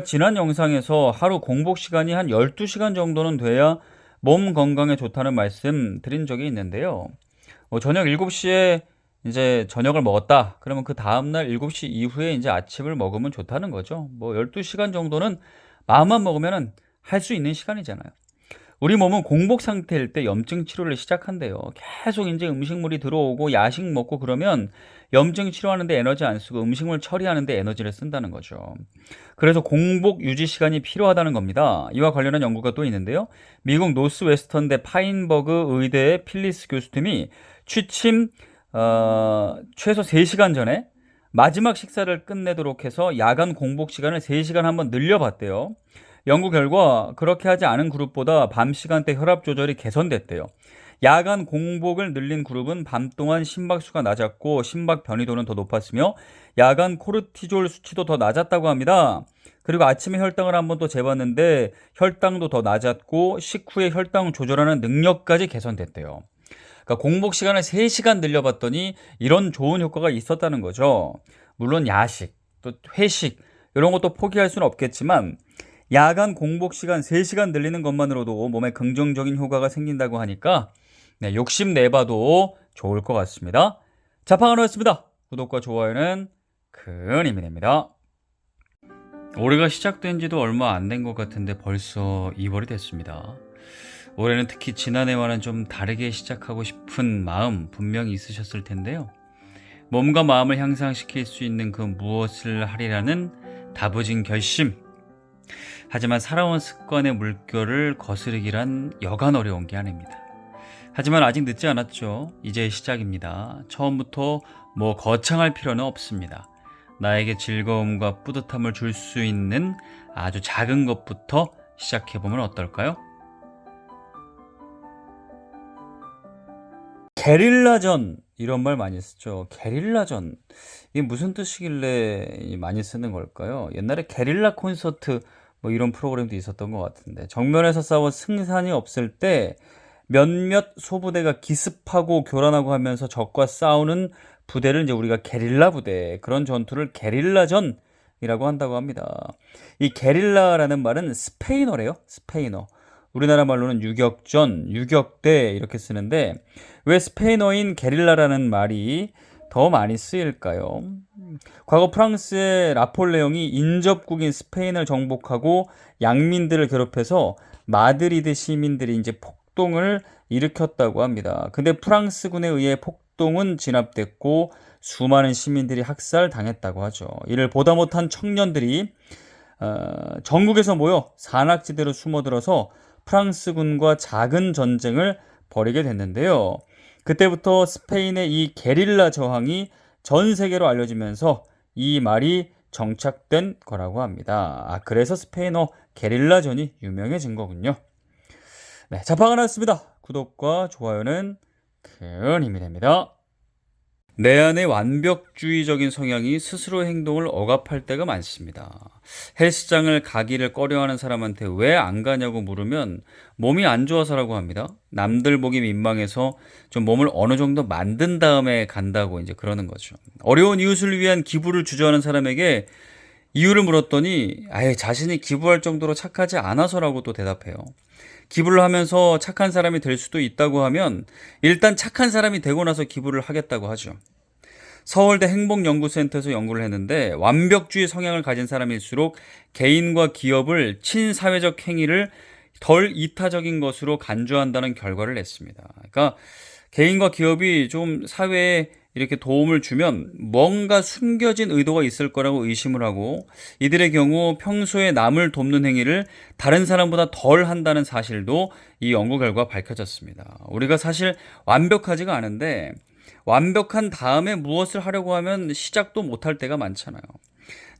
지난 영상에서 하루 공복 시간이 한 12시간 정도는 돼야 몸 건강에 좋다는 말씀 드린 적이 있는데요. 저녁 7시에 이제 저녁을 먹었다. 그러면 그 다음날 7시 이후에 이제 아침을 먹으면 좋다는 거죠. 12시간 정도는 마음만 먹으면 할 수 있는 시간이잖아요. 우리 몸은 공복 상태일 때 염증 치료를 시작한대요. 계속 이제 음식물이 들어오고 야식 먹고 그러면 염증 치료하는데 에너지 안 쓰고 음식물 처리하는데 에너지를 쓴다는 거죠. 그래서 공복 유지 시간이 필요하다는 겁니다. 이와 관련한 연구가 또 있는데요. 미국 노스웨스턴대 파인버그 의대의 필리스 교수팀이 취침 최소 3시간 전에 마지막 식사를 끝내도록 해서 야간 공복 시간을 3시간 한번 늘려봤대요. 연구 결과 그렇게 하지 않은 그룹보다 밤 시간대 혈압 조절이 개선됐대요. 야간 공복을 늘린 그룹은 밤 동안 심박수가 낮았고 심박 변이도는 더 높았으며 야간 코르티졸 수치도 더 낮았다고 합니다. 그리고 아침에 혈당을 한번 또 재봤는데 혈당도 더 낮았고 식후에 혈당 조절하는 능력까지 개선됐대요. 그러니까 공복 시간을 3시간 늘려봤더니 이런 좋은 효과가 있었다는 거죠. 물론 야식, 또 회식 이런 것도 포기할 수는 없겠지만 야간 공복 시간 3시간 늘리는 것만으로도 몸에 긍정적인 효과가 생긴다고 하니까 욕심 내봐도 좋을 것 같습니다. 자팡하노였습니다. 구독과 좋아요는 큰 힘이 됩니다. 올해가 시작된 지도 얼마 안 된 것 같은데 벌써 2월이 됐습니다. 올해는 특히 지난해와는 좀 다르게 시작하고 싶은 마음 분명히 있으셨을 텐데요. 몸과 마음을 향상시킬 수 있는 그 무엇을 하리라는 다부진 결심. 하지만 살아온 습관의 물결을 거스르기란 여간 어려운 게 아닙니다. 하지만 아직 늦지 않았죠. 이제 시작입니다. 처음부터 거창할 필요는 없습니다. 나에게 즐거움과 뿌듯함을 줄 수 있는 아주 작은 것부터 시작해보면 어떨까요? 게릴라전 이런 말 많이 쓰죠. 게릴라전 이게 무슨 뜻이길래 많이 쓰는 걸까요? 옛날에 게릴라 콘서트 이런 프로그램도 있었던 것 같은데 정면에서 싸워 승산이 없을 때 몇몇 소부대가 기습하고 교란하고 하면서 적과 싸우는 부대를 이제 우리가 게릴라 부대, 그런 전투를 게릴라전이라고 한다고 합니다. 이 게릴라라는 말은 스페인어래요. 스페인어. 우리나라 말로는 유격전, 유격대 이렇게 쓰는데 왜 스페인어인 게릴라라는 말이 더 많이 쓰일까요? 과거 프랑스의 나폴레옹이 인접국인 스페인을 정복하고 양민들을 괴롭혀서 마드리드 시민들이 이제 폭동을 일으켰다고 합니다. 근데 프랑스군에 의해 폭동은 진압됐고 수많은 시민들이 학살당했다고 하죠. 이를 보다 못한 청년들이 전국에서 모여 산악지대로 숨어들어서 프랑스군과 작은 전쟁을 벌이게 됐는데요. 그때부터 스페인의 이 게릴라 저항이 전 세계로 알려지면서 이 말이 정착된 거라고 합니다. 그래서 스페인어 게릴라전이 유명해진 거군요. 네, 자파가 나왔습니다. 구독과 좋아요는 큰 힘이 됩니다. 내 안의 완벽주의적인 성향이 스스로 행동을 억압할 때가 많습니다. 헬스장을 가기를 꺼려하는 사람한테 왜 안 가냐고 물으면 몸이 안 좋아서라고 합니다. 남들 보기 민망해서 좀 몸을 어느 정도 만든 다음에 간다고 이제 그러는 거죠. 어려운 이웃을 위한 기부를 주저하는 사람에게 이유를 물었더니 아예 자신이 기부할 정도로 착하지 않아서라고 또 대답해요. 기부를 하면서 착한 사람이 될 수도 있다고 하면 일단 착한 사람이 되고 나서 기부를 하겠다고 하죠. 서울대 행복연구센터에서 연구를 했는데 완벽주의 성향을 가진 사람일수록 개인과 기업을 친사회적 행위를 덜 이타적인 것으로 간주한다는 결과를 냈습니다. 그러니까 개인과 기업이 좀 사회에 이렇게 도움을 주면 뭔가 숨겨진 의도가 있을 거라고 의심을 하고 이들의 경우 평소에 남을 돕는 행위를 다른 사람보다 덜 한다는 사실도 이 연구 결과 밝혀졌습니다. 우리가 사실 완벽하지가 않은데 완벽한 다음에 무엇을 하려고 하면 시작도 못할 때가 많잖아요.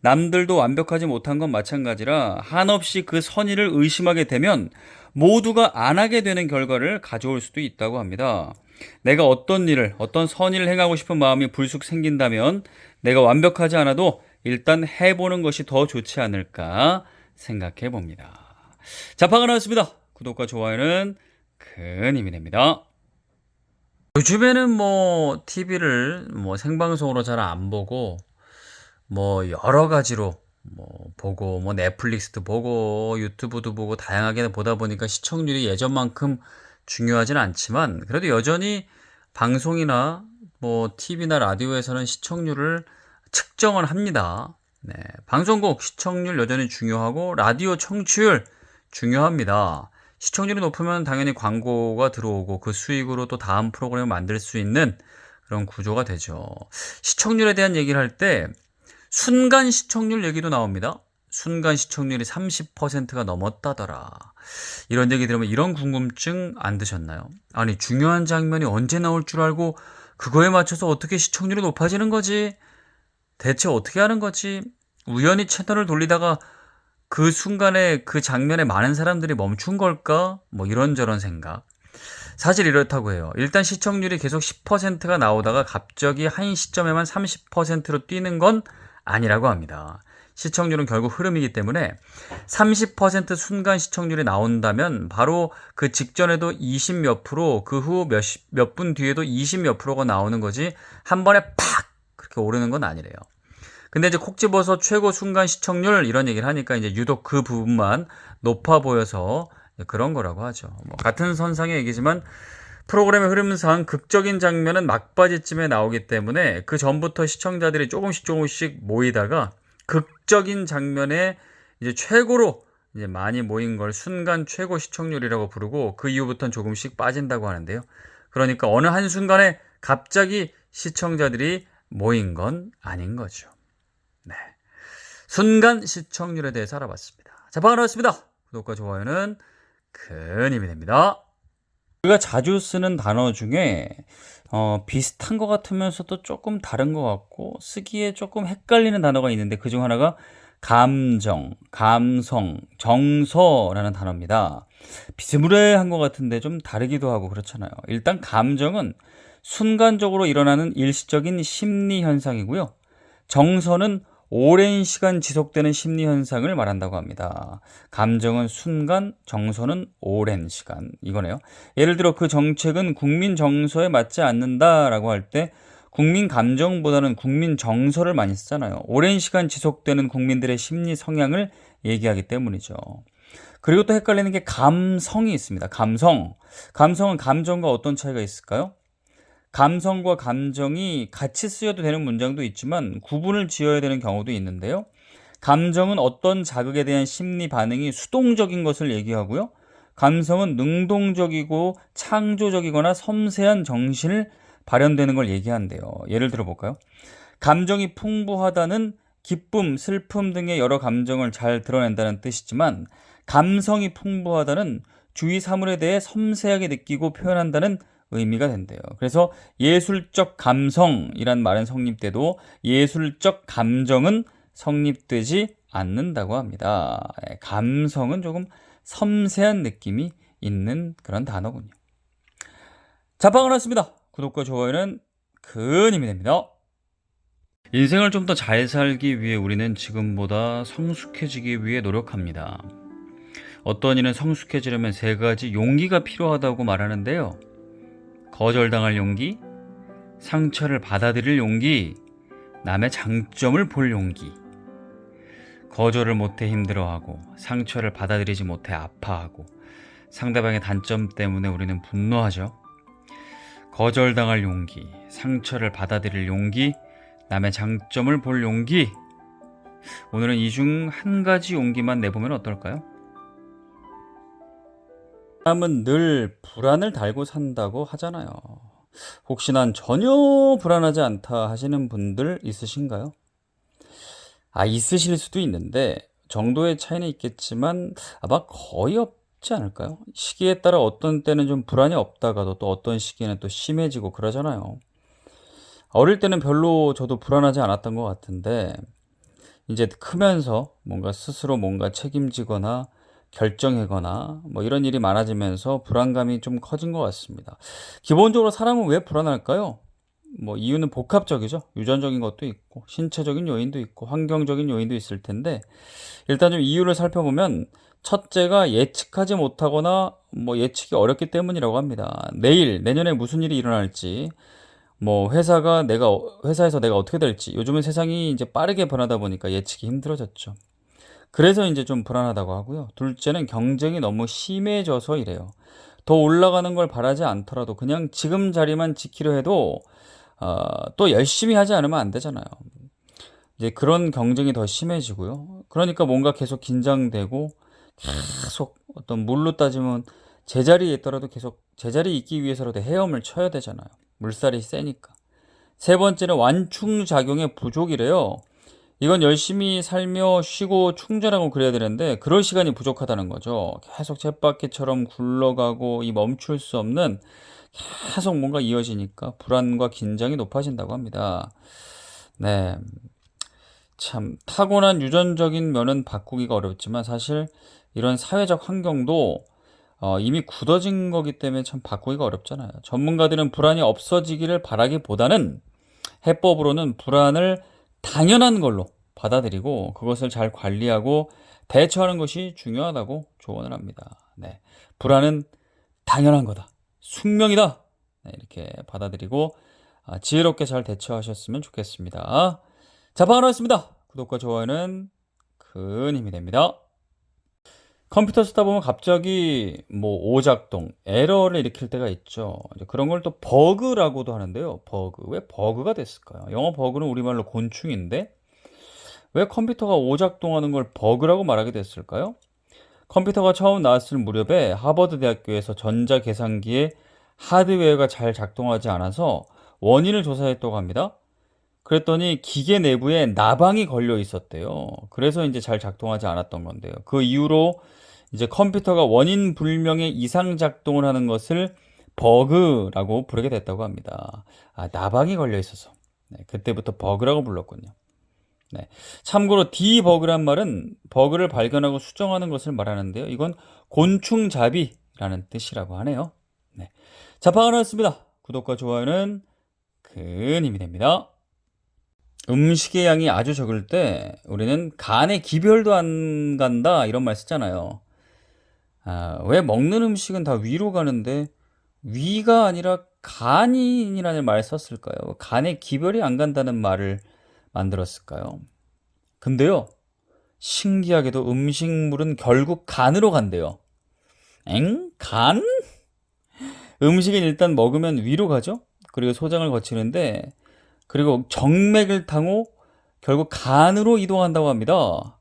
남들도 완벽하지 못한 건 마찬가지라 한없이 그 선의를 의심하게 되면 모두가 안 하게 되는 결과를 가져올 수도 있다고 합니다. 내가 어떤 선의를 행하고 싶은 마음이 불쑥 생긴다면 내가 완벽하지 않아도 일단 해보는 것이 더 좋지 않을까 생각해 봅니다. 자파가 나왔습니다. 구독과 좋아요는 큰 힘이 됩니다. 요즘에는 TV를 생방송으로 잘 안 보고 여러 가지로 보고 넷플릭스도 보고 유튜브도 보고 다양하게 보다 보니까 시청률이 예전만큼 중요하진 않지만 그래도 여전히 방송이나 TV나 라디오에서는 시청률을 측정을 합니다. 네, 방송국 시청률 여전히 중요하고 라디오 청취율 중요합니다. 시청률이 높으면 당연히 광고가 들어오고 그 수익으로 또 다음 프로그램을 만들 수 있는 그런 구조가 되죠. 시청률에 대한 얘기를 할 때 순간 시청률 얘기도 나옵니다. 순간 시청률이 30%가 넘었다더라. 이런 얘기 들으면 이런 궁금증 안 드셨나요? 아니, 중요한 장면이 언제 나올 줄 알고 그거에 맞춰서 어떻게 시청률이 높아지는 거지? 대체 어떻게 하는 거지? 우연히 채널을 돌리다가 그 순간에 그 장면에 많은 사람들이 멈춘 걸까? 이런저런 생각. 사실 이렇다고 해요. 일단 시청률이 계속 10%가 나오다가 갑자기 한 시점에만 30%로 뛰는 건 아니라고 합니다. 시청률은 결국 흐름이기 때문에 30% 순간 시청률이 나온다면 바로 그 직전에도 20 몇 프로, 그 후 몇 분 뒤에도 20 몇 프로가 나오는 거지 한 번에 팍 그렇게 오르는 건 아니래요. 근데 이제 콕 집어서 최고 순간 시청률 이런 얘기를 하니까 이제 유독 그 부분만 높아 보여서 그런 거라고 하죠. 같은 선상의 얘기지만 프로그램의 흐름상 극적인 장면은 막바지쯤에 나오기 때문에 그 전부터 시청자들이 조금씩 모이다가 극적인 장면에 이제 최고로 이제 많이 모인 걸 순간 최고 시청률이라고 부르고 그 이후부터는 조금씩 빠진다고 하는데요. 그러니까 어느 한순간에 갑자기 시청자들이 모인 건 아닌 거죠. 네. 순간 시청률에 대해서 알아봤습니다. 자, 반갑습니다. 구독과 좋아요는 큰 힘이 됩니다. 우리가 자주 쓰는 단어 중에 비슷한 것 같으면서도 조금 다른 것 같고 쓰기에 조금 헷갈리는 단어가 있는데 그중 하나가 감정, 감성, 정서라는 단어입니다. 비스무리한 것 같은데 좀 다르기도 하고 그렇잖아요. 일단 감정은 순간적으로 일어나는 일시적인 심리 현상이고요. 정서는 오랜 시간 지속되는 심리 현상을 말한다고 합니다. 감정은 순간, 정서는 오랜 시간. 이거네요. 예를 들어 그 정책은 국민 정서에 맞지 않는다라고 할 때 국민 감정보다는 국민 정서를 많이 쓰잖아요. 오랜 시간 지속되는 국민들의 심리 성향을 얘기하기 때문이죠. 그리고 또 헷갈리는 게 감성이 있습니다. 감성. 감성은 감정과 어떤 차이가 있을까요? 감성과 감정이 같이 쓰여도 되는 문장도 있지만 구분을 지어야 되는 경우도 있는데요. 감정은 어떤 자극에 대한 심리 반응이 수동적인 것을 얘기하고요. 감성은 능동적이고 창조적이거나 섬세한 정신을 발현되는 걸 얘기한대요. 예를 들어 볼까요? 감정이 풍부하다는 기쁨, 슬픔 등의 여러 감정을 잘 드러낸다는 뜻이지만 감성이 풍부하다는 주위 사물에 대해 섬세하게 느끼고 표현한다는 의미가 된대요. 그래서 예술적 감성이란 말은 성립돼도 예술적 감정은 성립되지 않는다고 합니다. 감성은 조금 섬세한 느낌이 있는 그런 단어군요. 자, 반갑습니다. 구독과 좋아요는 큰 힘이 됩니다. 인생을 좀 더 잘 살기 위해 우리는 지금보다 성숙해지기 위해 노력합니다. 어떤 이는 성숙해지려면 3가지 용기가 필요하다고 말하는데요. 거절당할 용기, 상처를 받아들일 용기, 남의 장점을 볼 용기. 거절을 못해 힘들어하고 상처를 받아들이지 못해 아파하고 상대방의 단점 때문에 우리는 분노하죠. 거절당할 용기, 상처를 받아들일 용기, 남의 장점을 볼 용기. 오늘은 이 중 한 가지 용기만 내보면 어떨까요? 사람은 늘 불안을 달고 산다고 하잖아요. 혹시 난 전혀 불안하지 않다 하시는 분들 있으신가요? 있으실 수도 있는데 정도의 차이는 있겠지만 아마 거의 없지 않을까요? 시기에 따라 어떤 때는 좀 불안이 없다가도 또 어떤 시기에는 또 심해지고 그러잖아요. 어릴 때는 별로 저도 불안하지 않았던 것 같은데 이제 크면서 뭔가 스스로 뭔가 책임지거나 결정하거나 이런 일이 많아지면서 불안감이 좀 커진 것 같습니다. 기본적으로 사람은 왜 불안할까요? 이유는 복합적이죠. 유전적인 것도 있고 신체적인 요인도 있고 환경적인 요인도 있을 텐데 일단 좀 이유를 살펴보면 첫째가 예측하지 못하거나 예측이 어렵기 때문이라고 합니다. 내년에 무슨 일이 일어날지 뭐 회사에서 내가 어떻게 될지 요즘은 세상이 이제 빠르게 변하다 보니까 예측이 힘들어졌죠. 그래서 이제 좀 불안하다고 하고요. 둘째는 경쟁이 너무 심해져서 이래요. 더 올라가는 걸 바라지 않더라도 그냥 지금 자리만 지키려 해도 또 열심히 하지 않으면 안 되잖아요. 이제 그런 경쟁이 더 심해지고요. 그러니까 뭔가 계속 긴장되고 계속 어떤 물로 따지면 제자리에 있더라도 계속 제자리에 있기 위해서라도 헤엄을 쳐야 되잖아요. 물살이 세니까. 세 번째는 완충작용의 부족이래요. 이건 열심히 살며 쉬고 충전하고 그래야 되는데 그럴 시간이 부족하다는 거죠. 계속 쳇바퀴처럼 굴러가고 이 멈출 수 없는 계속 뭔가 이어지니까 불안과 긴장이 높아진다고 합니다. 네. 참 타고난 유전적인 면은 바꾸기가 어렵지만 사실 이런 사회적 환경도 이미 굳어진 거기 때문에 참 바꾸기가 어렵잖아요. 전문가들은 불안이 없어지기를 바라기보다는 해법으로는 불안을 당연한 걸로 받아들이고 그것을 잘 관리하고 대처하는 것이 중요하다고 조언을 합니다. 네. 불안은 당연한 거다. 숙명이다. 네, 이렇게 받아들이고 지혜롭게 잘 대처하셨으면 좋겠습니다. 자, 방언하였습니다. 구독과 좋아요는 큰 힘이 됩니다. 컴퓨터 쓰다 보면 갑자기 뭐 오작동, 에러를 일으킬 때가 있죠. 이제 그런 걸 또 버그라고도 하는데요. 버그. 왜 버그가 됐을까요? 영어 버그는 우리말로 곤충인데 왜 컴퓨터가 오작동하는 걸 버그라고 말하게 됐을까요? 컴퓨터가 처음 나왔을 무렵에 하버드 대학교에서 전자계산기의 하드웨어가 잘 작동하지 않아서 원인을 조사했다고 합니다. 그랬더니 기계 내부에 나방이 걸려 있었대요. 그래서 이제 잘 작동하지 않았던 건데요. 그 이후로 이제 컴퓨터가 원인 불명의 이상 작동을 하는 것을 버그라고 부르게 됐다고 합니다. 나방이 걸려 있어서. 네, 그때부터 버그라고 불렀군요. 네. 참고로 디버그란 말은 버그를 발견하고 수정하는 것을 말하는데요. 이건 곤충잡이라는 뜻이라고 하네요. 네. 자, 방언하였습니다. 구독과 좋아요는 큰 힘이 됩니다. 음식의 양이 아주 적을 때 우리는 간에 기별도 안 간다 이런 말 쓰잖아요. 왜 먹는 음식은 다 위로 가는데 위가 아니라 간이라는 말 썼을까요? 간에 기별이 안 간다는 말을 만들었을까요? 근데요, 신기하게도 음식물은 결국 간으로 간대요. 엥? 간? 음식은 일단 먹으면 위로 가죠? 그리고 소장을 거치는데, 그리고 정맥을 타고 결국 간으로 이동한다고 합니다.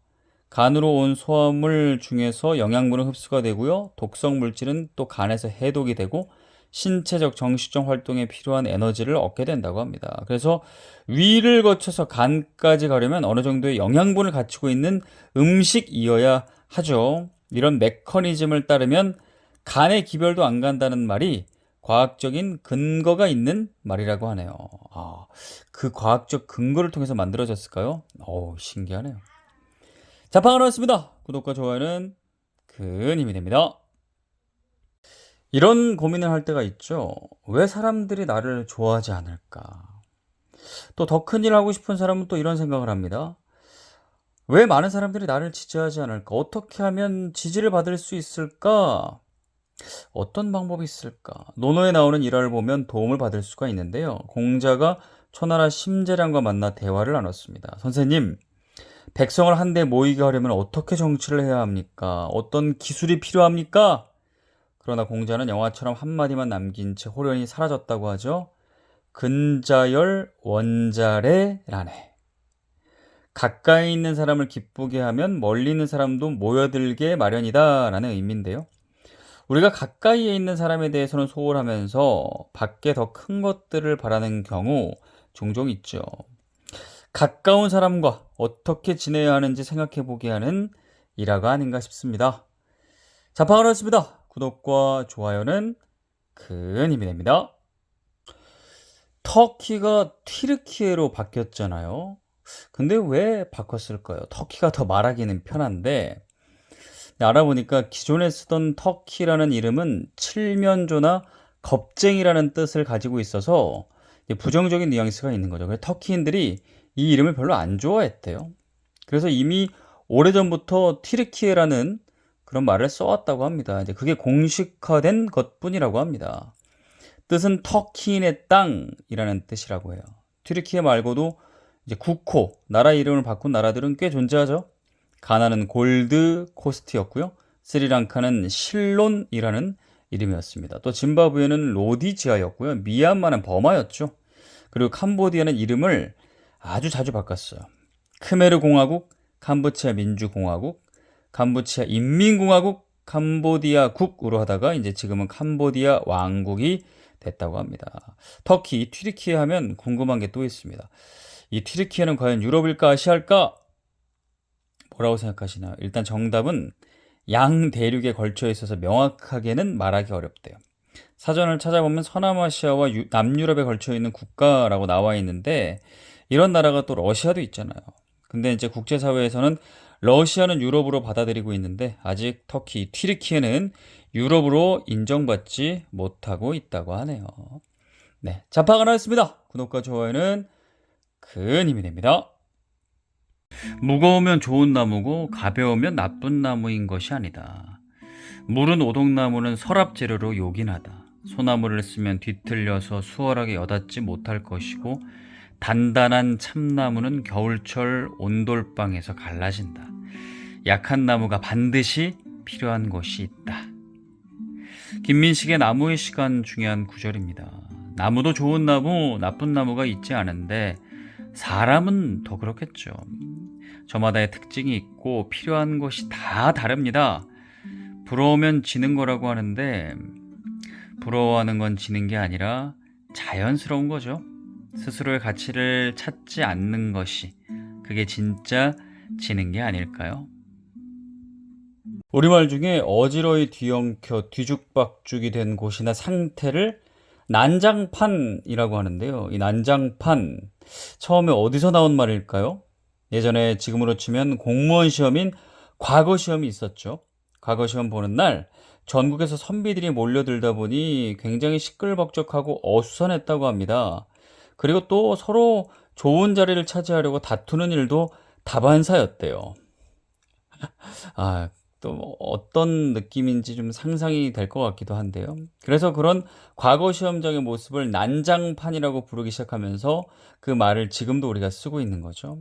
간으로 온 소화물 중에서 영양분은 흡수가 되고요. 독성 물질은 또 간에서 해독이 되고 신체적 정신적 활동에 필요한 에너지를 얻게 된다고 합니다. 그래서 위를 거쳐서 간까지 가려면 어느 정도의 영양분을 갖추고 있는 음식이어야 하죠. 이런 메커니즘을 따르면 간의 기별도 안 간다는 말이 과학적인 근거가 있는 말이라고 하네요. 그 과학적 근거를 통해서 만들어졌을까요? 신기하네요. 자, 방언하였습니다. 구독과 좋아요는 큰 힘이 됩니다. 이런 고민을 할 때가 있죠. 왜 사람들이 나를 좋아하지 않을까? 또 더 큰 일 하고 싶은 사람은 또 이런 생각을 합니다. 왜 많은 사람들이 나를 지지하지 않을까? 어떻게 하면 지지를 받을 수 있을까? 어떤 방법이 있을까? 논어에 나오는 일화를 보면 도움을 받을 수가 있는데요. 공자가 초나라 심재량과 만나 대화를 나눴습니다. 선생님, 백성을 한데 모이게 하려면 어떻게 정치를 해야 합니까? 어떤 기술이 필요합니까? 그러나 공자는 영화처럼 한마디만 남긴 채 호련히 사라졌다고 하죠. 근자열 원자래라네. 가까이 있는 사람을 기쁘게 하면 멀리 있는 사람도 모여들게 마련이다 라는 의미인데요. 우리가 가까이에 있는 사람에 대해서는 소홀하면서 밖에 더 큰 것들을 바라는 경우 종종 있죠. 가까운 사람과 어떻게 지내야 하는지 생각해 보게 하는 일화가 아닌가 싶습니다. 자, 방언하였습니다. 구독과 좋아요는 큰 힘이 됩니다. 터키가 튀르키예로 바뀌었잖아요. 근데 왜 바꿨을까요? 터키가 더 말하기는 편한데 알아보니까 기존에 쓰던 터키라는 이름은 칠면조나 겁쟁이라는 뜻을 가지고 있어서 부정적인 뉘앙스가 있는 거죠. 그래서 터키인들이 이 이름을 별로 안 좋아했대요. 그래서 이미 오래전부터 튀르키예라는 그런 말을 써왔다고 합니다. 이제 그게 공식화된 것뿐이라고 합니다. 뜻은 터키인의 땅이라는 뜻이라고 해요. 튀르키예 말고도 이제 국호, 나라 이름을 바꾼 나라들은 꽤 존재하죠. 가나는 골드 코스트였고요. 스리랑카는 실론이라는 이름이었습니다. 또 짐바브웨는 로디지아였고요. 미얀마는 버마였죠. 그리고 캄보디아는 이름을 아주 자주 바꿨어요. 크메르 공화국, 캄보치아 민주공화국, 캄보치아 인민공화국, 캄보디아국으로 하다가 이제 지금은 캄보디아 왕국이 됐다고 합니다. 터키, 튀르키예 하면 궁금한 게 또 있습니다. 이 튀르키예는 과연 유럽일까 아시아일까? 뭐라고 생각하시나요? 일단 정답은 양 대륙에 걸쳐 있어서 명확하게는 말하기 어렵대요. 사전을 찾아보면 서남아시아와 남유럽에 걸쳐 있는 국가라고 나와 있는데 이런 나라가 또 러시아도 있잖아요. 근데 이제 국제사회에서는 러시아는 유럽으로 받아들이고 있는데 아직 터키, 튀르키예는 유럽으로 인정받지 못하고 있다고 하네요. 네, 자파가 나왔습니다. 구독과 좋아요는 큰 힘이 됩니다. 무거우면 좋은 나무고 가벼우면 나쁜 나무인 것이 아니다. 무른 오동나무는 서랍 재료로 요긴하다. 소나무를 쓰면 뒤틀려서 수월하게 여닫지 못할 것이고 단단한 참나무는 겨울철 온돌방에서 갈라진다. 약한 나무가 반드시 필요한 곳이 있다. 김민식의 나무의 시간 중요한 구절입니다. 나무도 좋은 나무, 나쁜 나무가 있지 않은데 사람은 더 그렇겠죠. 저마다의 특징이 있고 필요한 것이 다 다릅니다. 부러우면 지는 거라고 하는데 부러워하는 건 지는 게 아니라 자연스러운 거죠. 스스로의 가치를 찾지 않는 것이 그게 진짜 지는 게 아닐까요? 우리말 중에 어지러이 뒤엉켜 뒤죽박죽이 된 곳이나 상태를 난장판이라고 하는데요. 이 난장판 처음에 어디서 나온 말일까요? 예전에 지금으로 치면 공무원 시험인 과거 시험이 있었죠. 과거 시험 보는 날 전국에서 선비들이 몰려들다 보니 굉장히 시끌벅적하고 어수선했다고 합니다. 그리고 또 서로 좋은 자리를 차지하려고 다투는 일도 다반사였대요. 또 어떤 느낌인지 좀 상상이 될 것 같기도 한데요. 그래서 그런 과거 시험장의 모습을 난장판이라고 부르기 시작하면서 그 말을 지금도 우리가 쓰고 있는 거죠.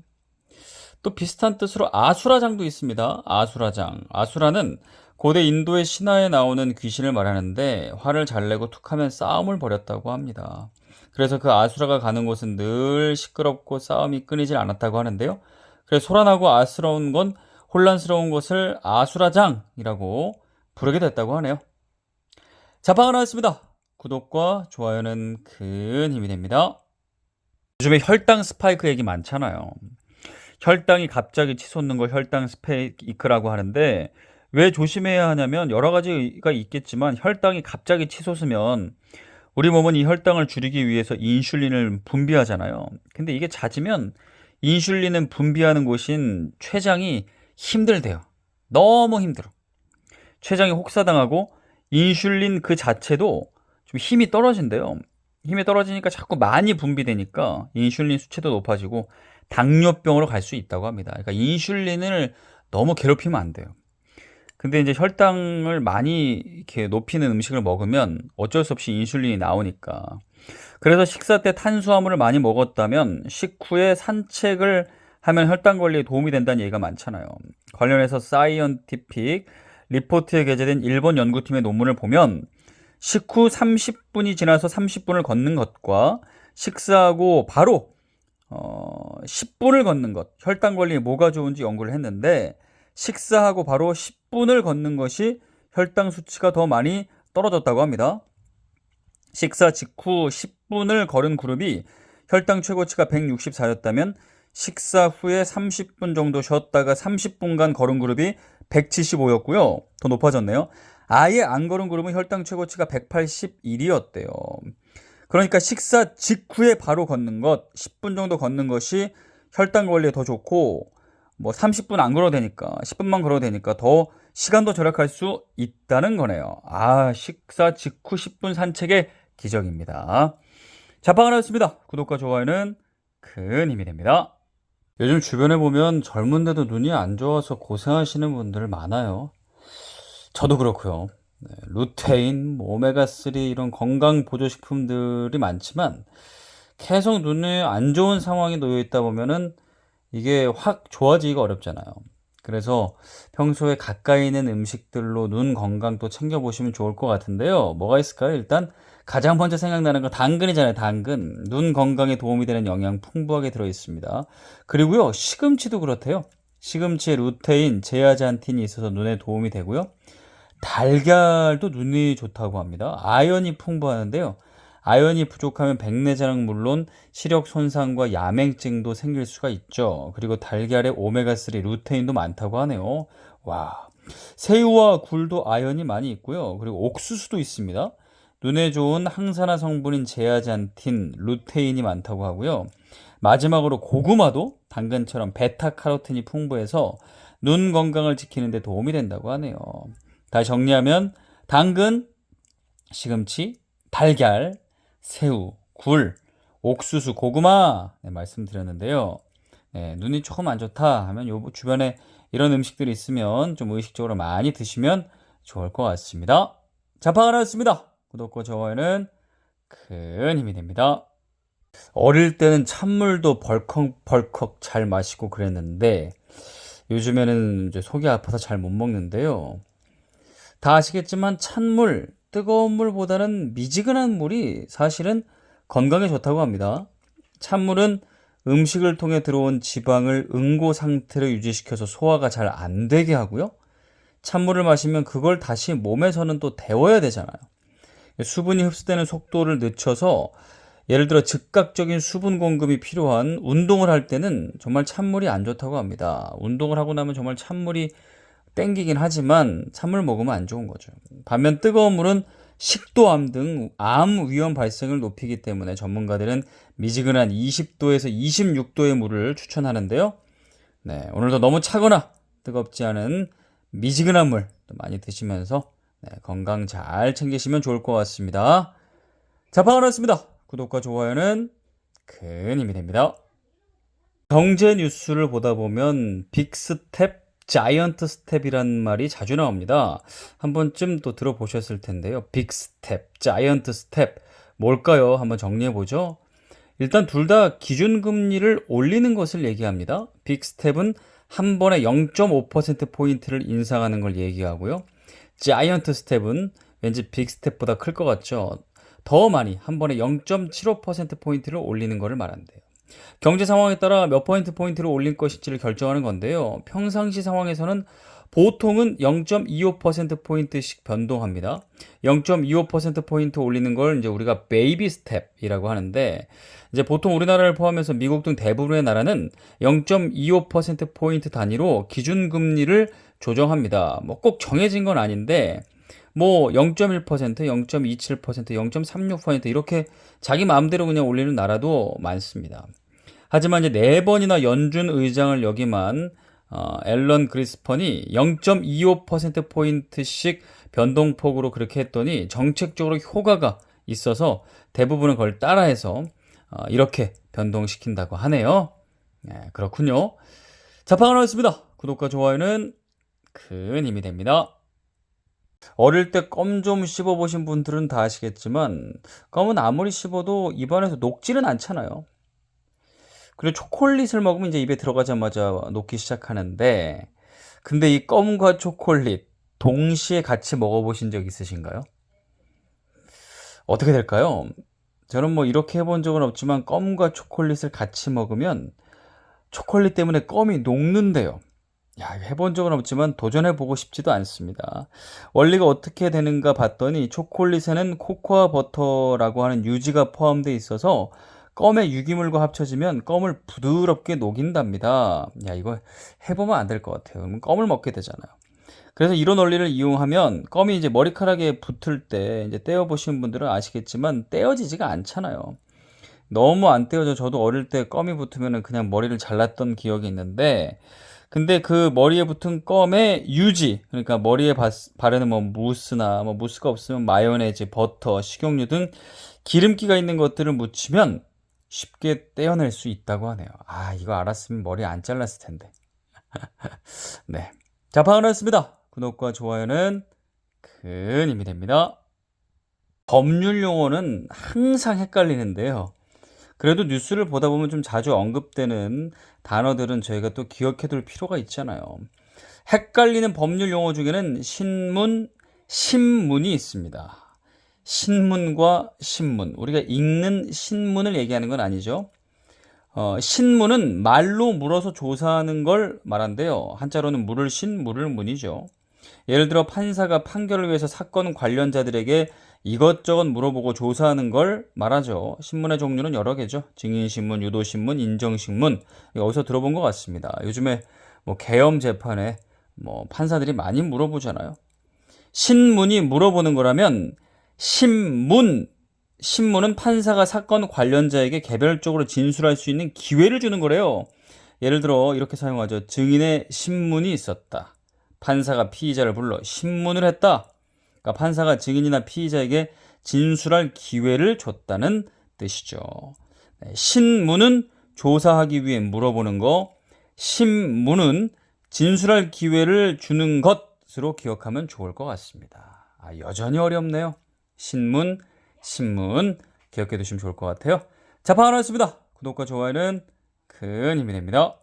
또 비슷한 뜻으로 아수라장도 있습니다. 아수라장. 아수라는 고대 인도의 신화에 나오는 귀신을 말하는데 화를 잘 내고 툭하면 싸움을 벌였다고 합니다. 그래서 그 아수라가 가는 곳은 늘 시끄럽고 싸움이 끊이질 않았다고 하는데요. 그래서 소란하고 아스러운 건 혼란스러운 것을 아수라장이라고 부르게 됐다고 하네요. 자파가 나왔습니다. 구독과 좋아요는 큰 힘이 됩니다. 요즘에 혈당 스파이크 얘기 많잖아요. 혈당이 갑자기 치솟는 걸 혈당 스파이크라고 하는데 왜 조심해야 하냐면 여러 가지가 있겠지만 혈당이 갑자기 치솟으면 우리 몸은 이 혈당을 줄이기 위해서 인슐린을 분비하잖아요. 근데 이게 잦으면 인슐린은 분비하는 곳인 췌장이 힘들대요. 너무 힘들어. 췌장이 혹사당하고 인슐린 그 자체도 좀 힘이 떨어진대요. 힘이 떨어지니까 자꾸 많이 분비되니까 인슐린 수치도 높아지고 당뇨병으로 갈 수 있다고 합니다. 그러니까 인슐린을 너무 괴롭히면 안 돼요. 근데 이제 혈당을 많이 이렇게 높이는 음식을 먹으면 어쩔 수 없이 인슐린이 나오니까. 그래서 식사 때 탄수화물을 많이 먹었다면 식후에 산책을 하면 혈당 관리에 도움이 된다는 얘기가 많잖아요. 관련해서 사이언티픽 리포트에 게재된 일본 연구팀의 논문을 보면 식후 30분이 지나서 30분을 걷는 것과 식사하고 바로 10분을 걷는 것, 혈당 관리에 뭐가 좋은지 연구를 했는데 식사하고 바로 10분을 걷는 것이 혈당 수치가 더 많이 떨어졌다고 합니다. 식사 직후 10분을 걸은 그룹이 혈당 최고치가 164였다면 식사 후에 30분 정도 쉬었다가 30분간 걸은 그룹이 175였고요. 더 높아졌네요. 아예 안 걸은 그룹은 혈당 최고치가 181이었대요. 그러니까 식사 직후에 바로 걷는 것, 10분 정도 걷는 것이 혈당 관리에 더 좋고 뭐 30분 안 걸어도 되니까 10분만 걸어도 되니까 더 시간도 절약할 수 있다는 거네요. 식사 직후 10분 산책의 기적입니다. 자파가 나왔습니다. 구독과 좋아요는 큰 힘이 됩니다. 요즘 주변에 보면 젊은데도 눈이 안 좋아서 고생하시는 분들 많아요. 저도 그렇고요. 루테인, 뭐 오메가3 이런 건강 보조식품들이 많지만 계속 눈에 안 좋은 상황에 놓여 있다 보면은 이게 확 좋아지기가 어렵잖아요. 그래서 평소에 가까이 있는 음식들로 눈 건강 도 챙겨보시면 좋을 것 같은데요. 뭐가 있을까요? 일단 가장 먼저 생각나는 건 당근이잖아요. 당근. 눈 건강에 도움이 되는 영양 풍부하게 들어있습니다. 그리고요, 시금치도 그렇대요. 시금치에 루테인, 제아잔틴이 있어서 눈에 도움이 되고요. 달걀도 눈이 좋다고 합니다. 아연이 풍부하는데요. 아연이 부족하면 백내장은 물론 시력 손상과 야맹증도 생길 수가 있죠. 그리고 달걀에 오메가3 루테인도 많다고 하네요. 와. 새우와 굴도 아연이 많이 있고요. 그리고 옥수수도 있습니다. 눈에 좋은 항산화 성분인 제아잔틴, 루테인이 많다고 하고요. 마지막으로 고구마도 당근처럼 베타카로틴이 풍부해서 눈 건강을 지키는 데 도움이 된다고 하네요. 다시 정리하면 당근, 시금치, 달걀, 새우, 굴, 옥수수, 고구마 말씀드렸는데요. 눈이 조금 안 좋다 하면 요 주변에 이런 음식들이 있으면 좀 의식적으로 많이 드시면 좋을 것 같습니다. 자파하나였습니다. 구독과 좋아요는 큰 힘이 됩니다. 어릴 때는 찬물도 벌컥벌컥 잘 마시고 그랬는데 요즘에는 이제 속이 아파서 잘 못 먹는데요. 다 아시겠지만 찬물, 뜨거운 물보다는 미지근한 물이 사실은 건강에 좋다고 합니다. 찬물은 음식을 통해 들어온 지방을 응고 상태로 유지시켜서 소화가 잘 안 되게 하고요. 찬물을 마시면 그걸 다시 몸에서는 또 데워야 되잖아요. 수분이 흡수되는 속도를 늦춰서 예를 들어 즉각적인 수분 공급이 필요한 운동을 할 때는 정말 찬물이 안 좋다고 합니다. 운동을 하고 나면 정말 찬물이 땡기긴 하지만 찬물 먹으면 안 좋은 거죠. 반면 뜨거운 물은 식도암 등 암 위험 발생을 높이기 때문에 전문가들은 미지근한 20도에서 26도의 물을 추천하는데요. 네, 오늘도 너무 차거나 뜨겁지 않은 미지근한 물 많이 드시면서 건강 잘 챙기시면 좋을 것 같습니다. 자파하였습니다. 구독과 좋아요는 큰 힘이 됩니다. 경제 뉴스를 보다 보면 빅스텝, 자이언트 스텝이란 말이 자주 나옵니다. 한 번쯤 또 들어보셨을 텐데요. 빅스텝, 자이언트 스텝 뭘까요? 한번 정리해 보죠. 일단 둘 다 기준금리를 올리는 것을 얘기합니다. 빅스텝은 한 번에 0.5%포인트를 인상하는 걸 얘기하고요. 자이언트 스텝은 왠지 빅스텝보다 클 것 같죠. 더 많이 한 번에 0.75%포인트를 올리는 것을 말한대요. 경제 상황에 따라 몇 포인트를 올릴 것인지를 결정하는 건데요. 평상시 상황에서는 보통은 0.25%포인트씩 변동합니다. 0.25%포인트 올리는 걸 이제 우리가 베이비 스텝이라고 하는데, 이제 보통 우리나라를 포함해서 미국 등 대부분의 나라는 0.25%포인트 단위로 기준금리를 조정합니다. 뭐 꼭 정해진 건 아닌데, 뭐 0.1%, 0.27%, 0.36% 이렇게 자기 마음대로 그냥 올리는 나라도 많습니다. 하지만 이제 4번이나 연준 의장을 역임한 앨런 그리스펀이 0.25%포인트씩 변동폭으로 그렇게 했더니 정책적으로 효과가 있어서 대부분은 그걸 따라해서 이렇게 변동시킨다고 하네요. 네, 그렇군요. 자판을 하겠습니다. 구독과 좋아요는 큰 힘이 됩니다. 어릴 때 껌 좀 씹어보신 분들은 다 아시겠지만 껌은 아무리 씹어도 입안에서 녹지는 않잖아요. 그리고 초콜릿을 먹으면 이제 입에 들어가자마자 녹기 시작하는데, 근데 이 껌과 초콜릿 동시에 같이 먹어보신 적 있으신가요? 어떻게 될까요? 저는 뭐 이렇게 해본 적은 없지만 껌과 초콜릿을 같이 먹으면 초콜릿 때문에 껌이 녹는데요. 야, 해본 적은 없지만 도전해보고 싶지도 않습니다. 원리가 어떻게 되는가 봤더니 초콜릿에는 코코아 버터라고 하는 유지가 포함되어 있어서 껌의 유기물과 합쳐지면 껌을 부드럽게 녹인답니다. 야, 이거 해보면 안 될 것 같아요. 그러면 껌을 먹게 되잖아요. 그래서 이런 원리를 이용하면 껌이 이제 머리카락에 붙을 때 이제 떼어보신 분들은 아시겠지만 떼어지지가 않잖아요. 너무 안 떼어져. 저도 어릴 때 껌이 붙으면 그냥 머리를 잘랐던 기억이 있는데, 근데 그 머리에 붙은 껌의 유지, 그러니까 머리에 바르는 뭐 무스나 뭐 무스가 없으면 마요네즈, 버터, 식용유 등 기름기가 있는 것들을 묻히면 쉽게 떼어낼 수 있다고 하네요. 아, 이거 알았으면 머리 안 잘랐을 텐데. 네. 자, 방언했습니다. 구독과 좋아요는 큰 힘이 됩니다. 법률 용어는 항상 헷갈리는데요. 그래도 뉴스를 보다 보면 좀 자주 언급되는 단어들은 저희가 또 기억해둘 필요가 있잖아요. 헷갈리는 법률 용어 중에는 신문, 신문이 있습니다. 신문과 신문. 우리가 읽는 신문을 얘기하는 건 아니죠. 신문은 말로 물어서 조사하는 걸 말한대요. 한자로는 물을 신, 물을 문이죠. 예를 들어 판사가 판결을 위해서 사건 관련자들에게 이것저것 물어보고 조사하는 걸 말하죠. 신문의 종류는 여러 개죠. 증인신문, 유도신문, 인정신문. 어디서 들어본 것 같습니다. 요즘에 뭐 계엄 재판에 뭐 판사들이 많이 물어보잖아요. 신문이 물어보는 거라면 신문은 판사가 사건 관련자에게 개별적으로 진술할 수 있는 기회를 주는 거래요. 예를 들어 이렇게 사용하죠. 증인의 신문이 있었다. 판사가 피의자를 불러 신문을 했다. 그러니까 판사가 증인이나 피의자에게 진술할 기회를 줬다는 뜻이죠. 신문은 조사하기 위해 물어보는 거, 신문은 진술할 기회를 주는 것으로 기억하면 좋을 것 같습니다. 여전히 어렵네요. 신문 기억해 두시면 좋을 것 같아요. 자, 방어였습니다. 구독과 좋아요는 큰 힘이 됩니다.